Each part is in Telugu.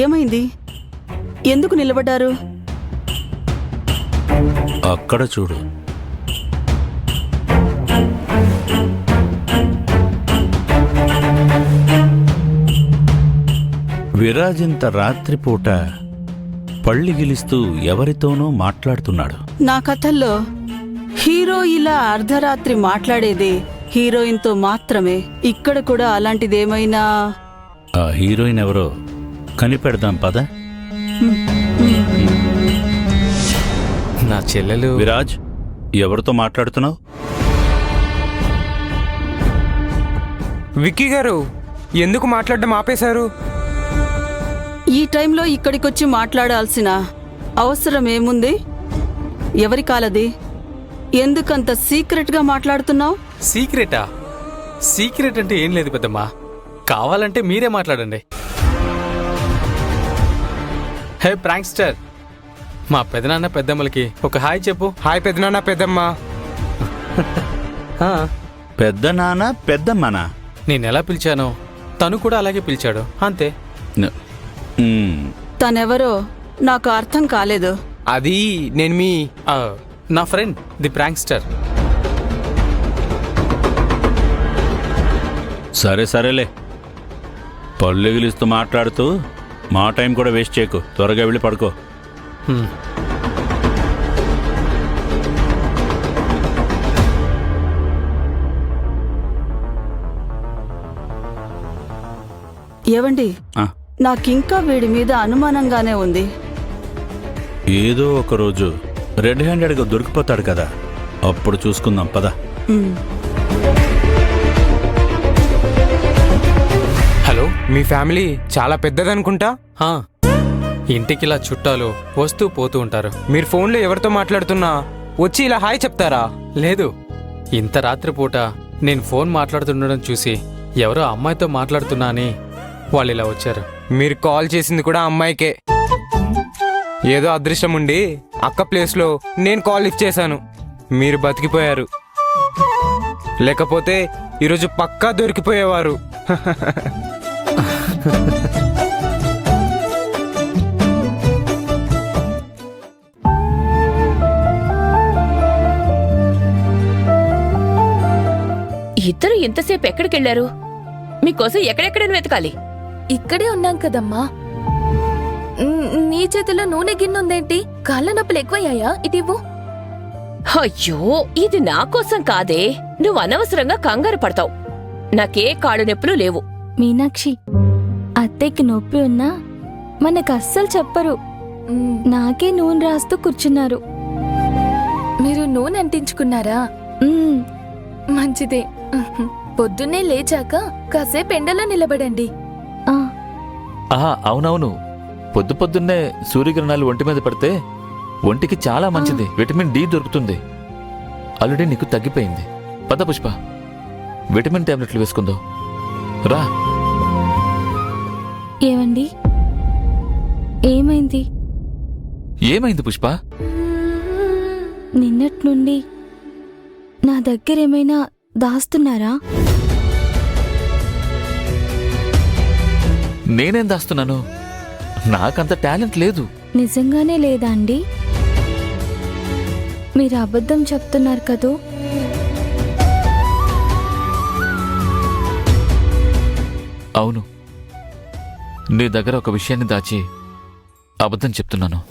ఏమైంది? ఎందుకు నిలబడ్డారు? అక్కడ చూడు. విరాజ్ ఇంత రాత్రిపూట పళ్ళి గిలిస్తూ ఎవరితోనో మాట్లాడుతున్నాడు. నా కథల్లో హీరో ఇలా అర్ధరాత్రి మాట్లాడేది హీరోయిన్తో మాత్రమే. ఇక్కడ కూడా అలాంటిదేమైనా? ఆ హీరోయిన్ ఎవరో కనిపెడదాం పద. నా చెల్లెలు. విరాజ్, ఎవరితో మాట్లాడుతున్నావు? విక్కీ గారు, ఎందుకు మాట్లాడడం ఆపేశారు? ఈ టైంలో ఇక్కడికొచ్చి మాట్లాడాల్సిన అవసరం ఏముంది? ఎవరి కాలది? ఎందుకంత సీక్రెట్గా మాట్లాడుతున్నావు? సీక్రెటా? సీక్రెట్ అంటే ఏం లేదు పెద్దమ్మా, కావాలంటే మీరే మాట్లాడండి. హే ప్రాంక్స్టర్, మా పెదనాన్న పెద్దమ్మలకి ఒక హాయ్ చెప్పు. హాయ్ పెద్దనాన్న పెద్దమ్మ. పెద్ద నాన్న పెద్దమ్మనా? నేనెలా పిలిచానో తను కూడా అలాగే పిలిచాడు, అంతే. తనెవరో నాకు అర్థం కాలేదు. అది నేను మీ నా ఫ్రెండ్ ది ప్రాంక్స్టర్. సరేలే, పళ్ళు ఎగిలిస్తూ మాట్లాడుతూ మా టైం కూడా వేస్ట్ చేయకు. త్వరగా వెళ్ళి పడుకో. ఏవండి, నాకింకా వీడి మీద అనుమానంగానే ఉంది. ఏదో ఒక రోజు రెడ్ హ్యాండెడ్గా దొరికిపోతాడు కదా, అప్పుడు చూసుకుందాం పద. హలో, మీ ఫ్యామిలీ చాలా పెద్దదనుకుంటా. ఇంటికిలా చుట్టాలు వస్తూ పోతూ ఉంటారు. మీరు ఫోన్లో ఎవరితో మాట్లాడుతున్నా వచ్చి ఇలా హాయ్ చెప్తారా? లేదు, ఇంత రాత్రిపూట నేను ఫోన్ మాట్లాడుతుండడం చూసి ఎవరో అమ్మాయితో మాట్లాడుతున్నా అని వాళ్ళు ఇలా వచ్చారు. మీరు కాల్ చేసింది కూడా అమ్మాయికే. ఏదో అదృష్టం ఉండి అక్క ప్లేస్లో నేను కాల్ లిఫ్ట్ చేశాను, మీరు బతికిపోయారు. లేకపోతే ఈరోజు పక్కా దొరికిపోయేవారు. ఇద్దరు ఇంతసేపు ఎక్కడికెళ్లారు? మీకోసం ఎక్కడెక్కడని వెతకాలి? ఇక్కడే ఉన్నాం కదమ్మా. నీ చేతిలో నూనె గిన్నుందేంటి? కాళ్ళ నొప్పులు ఎక్కువయ్యాయా? ఇటివ్వు. అయ్యో, ఇది నా కోసం కాదే. నువ్వు అనవసరంగా కంగారు పడతావు. నాకే కాళ్ళు నొప్పులు లేవు. మీనాక్షి, అత్తయ్యకి నొప్పి ఉన్నా మనకు అస్సలు చెప్పరు. నాకే నూనె రాస్తూ కూర్చున్నారు. మీరు నూనె అంటించుకున్నారా? మంచిదే. పొద్దున్నే లేచాక కాసేపు ఎండలో నిలబడండి. అవునవును, పొద్దున్నే సూర్యకిరణాలు ఒంటి మీద పడితే ఒంటికి చాలా మంచిది. విటమిన్ డి దొరుకుతుంది. ఆల్రెడీ నీకు తగ్గిపోయింది. పద పుష్ప, విటమిన్ టాబ్లెట్లు వేసుకుందాం రా. ఏమండి, ఏమైంది? ఏమైంది పుష్ప? నిన్నటి నుండి నా దగ్గర ఏమైనా దాస్తున్నారా? నేనేం దాస్తున్నాను? నాకంత టాలెంట్ లేదు. నిజంగానే లేదా అండి? మీరు అబద్ధం చెప్తున్నారు కదూ? అవును, నీ దగ్గర ఒక విషయాన్ని దాచి అబద్ధం చెప్తున్నాను.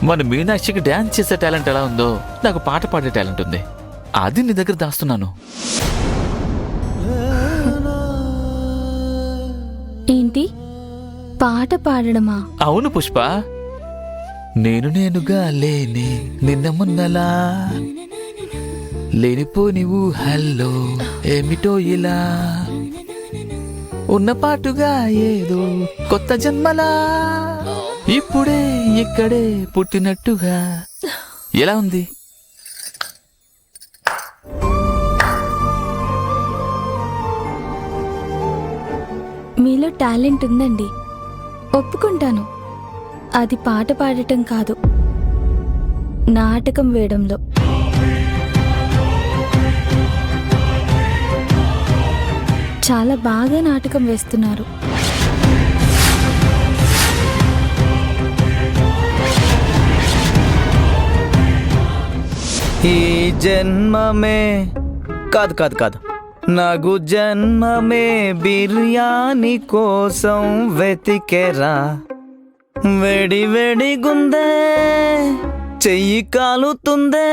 మన మీనాక్షికి డ్యాన్స్ చేసే టాలెంట్ ఎలా ఉందో నాకు పాట పాడే టాలెంట్ ఉంది. అది నీ దగ్గర దాస్తున్నాను. ఏంటి, పాట పాడడమా? అవును పుష్ప, నేనుగా లేని నిన్న మొన్నలా లేనిపోని ఊహల్లో ఏమిటో ఇలా ఉన్న పాటుగా ఏదో కొత్త జన్మలా ఇప్పుడే ఇక్కడే పుట్టినట్టుగా. ఎలా ఉంది? మీలో టాలెంట్ ఉందండి, ఒప్పుకుంటాను. అది పాట పాడటం కాదు, నాటకం వేయడంలో. చాలా బాగా నాటకం వేస్తున్నారు. ఈ జన్మమే కాదు కాదు కాదు నగు జన్మమే బిర్యానీ కోసం వెతికెరా, వేడి వేడి గుందే చెయ్యి కాలుతుందే.